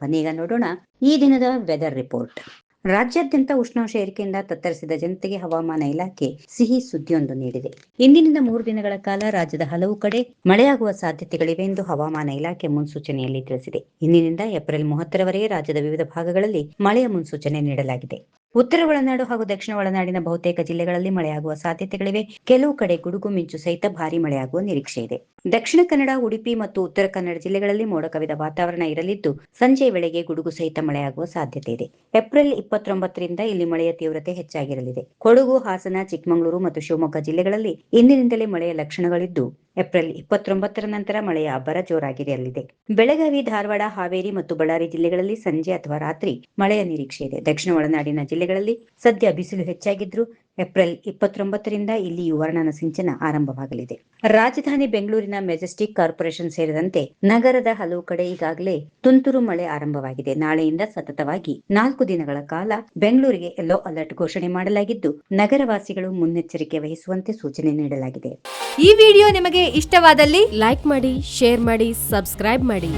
ಬನ್ನೀಗ ನೋಡೋಣ ಈ ದಿನದ ವೆದರ್ ರಿಪೋರ್ಟ್. ರಾಜ್ಯಾದ್ಯಂತ ಉಷ್ಣಾಂಶ ಏರಿಕೆಯಿಂದ ತತ್ತರಿಸಿದ ಜನತೆಗೆ ಹವಾಮಾನ ಇಲಾಖೆ ಸಿಹಿ ಸುದ್ದಿಯೊಂದು ನೀಡಿದೆ. ಇಂದಿನಿಂದ 3 ದಿನಗಳ ಕಾಲ ರಾಜ್ಯದ ಹಲವು ಕಡೆ ಮಳೆಯಾಗುವ ಸಾಧ್ಯತೆಗಳಿವೆ ಎಂದು ಹವಾಮಾನ ಇಲಾಖೆ ಮುನ್ಸೂಚನೆಯಲ್ಲಿ ತಿಳಿಸಿದೆ. ಇಂದಿನಿಂದ ಏಪ್ರಿಲ್ 30ರವರೆಗೆ ರಾಜ್ಯದ ವಿವಿಧ ಭಾಗಗಳಲ್ಲಿ ಮಳೆಯ ಮುನ್ಸೂಚನೆ ನೀಡಲಾಗಿದೆ. ಉತ್ತರ ಒಳನಾಡು ಹಾಗೂ ದಕ್ಷಿಣ ಒಳನಾಡಿನ ಬಹುತೇಕ ಜಿಲ್ಲೆಗಳಲ್ಲಿ ಮಳೆಯಾಗುವ ಸಾಧ್ಯತೆಗಳಿವೆ. ಕೆಲವು ಕಡೆ ಗುಡುಗು ಮಿಂಚು ಸಹಿತ ಭಾರೀ ಮಳೆಯಾಗುವ ನಿರೀಕ್ಷೆ ಇದೆ. ದಕ್ಷಿಣ ಕನ್ನಡ, ಉಡುಪಿ ಮತ್ತು ಉತ್ತರ ಕನ್ನಡ ಜಿಲ್ಲೆಗಳಲ್ಲಿ ಮೋಡ ಕವಿದ ವಾತಾವರಣ ಇರಲಿದ್ದು, ಸಂಜೆ ವೇಳೆಗೆ ಗುಡುಗು ಸಹಿತ ಮಳೆಯಾಗುವ ಸಾಧ್ಯತೆ ಇದೆ. ಏಪ್ರಿಲ್ 29ರಿಂದ ಇಲ್ಲಿ ಮಳೆಯ ತೀವ್ರತೆ ಹೆಚ್ಚಾಗಿರಲಿದೆ. ಕೊಡಗು, ಹಾಸನ, ಚಿಕ್ಕಮಗಳೂರು ಮತ್ತು ಶಿವಮೊಗ್ಗ ಜಿಲ್ಲೆಗಳಲ್ಲಿ ಇಂದಿನಿಂದಲೇ ಮಳೆಯ ಲಕ್ಷಣಗಳಿದ್ದು, ಏಪ್ರಿಲ್ 29ರ ನಂತರ ಮಳೆಯ ಅಬ್ಬರ ಜೋರಾಗಿರಲಿದೆ. ಬೆಳಗಾವಿ, ಧಾರವಾಡ, ಹಾವೇರಿ ಮತ್ತು ಬಳ್ಳಾರಿ ಜಿಲ್ಲೆಗಳಲ್ಲಿ ಸಂಜೆ ಅಥವಾ ರಾತ್ರಿ ಮಳೆಯ ನಿರೀಕ್ಷೆ ಇದೆ. ದಕ್ಷಿಣ ಒಳನಾಡಿನ ಜಿಲ್ಲೆಗಳಲ್ಲಿ ಸದ್ಯ ಬಿಸಿಲು ಹೆಚ್ಚಾಗಿದ್ರು ಏಪ್ರಿಲ್ 29ರಿಂದ ಇಲ್ಲಿಯೂ ವರ್ಣನ ಸಿಂಚನ ಆರಂಭವಾಗಲಿದೆ. ರಾಜಧಾನಿ ಬೆಂಗಳೂರಿನ ಮೆಜೆಸ್ಟಿಕ್ ಕಾರ್ಪೊರೇಷನ್ ಸೇರಿದಂತೆ ನಗರದ ಹಲವು ಕಡೆ ಈಗಾಗಲೇ ತುಂತುರು ಮಳೆ ಆರಂಭವಾಗಿದೆ. ನಾಳೆಯಿಂದ ಸತತವಾಗಿ 4 ದಿನಗಳ ಕಾಲ ಬೆಂಗಳೂರಿಗೆ ಯೆಲ್ಲೋ ಅಲರ್ಟ್ ಘೋಷಣೆ ಮಾಡಲಾಗಿದ್ದು, ನಗರವಾಸಿಗಳು ಮುನ್ನೆಚ್ಚರಿಕೆ ವಹಿಸುವಂತೆ ಸೂಚನೆ ನೀಡಲಾಗಿದೆ. ಈ ವಿಡಿಯೋ ನಿಮಗೆ ಇಷ್ಟವಾದಲ್ಲಿ ಲೈಕ್ ಮಾಡಿ, ಶೇರ್ ಮಾಡಿ, ಸಬ್ಸ್ಕ್ರೈಬ್ ಮಾಡಿ.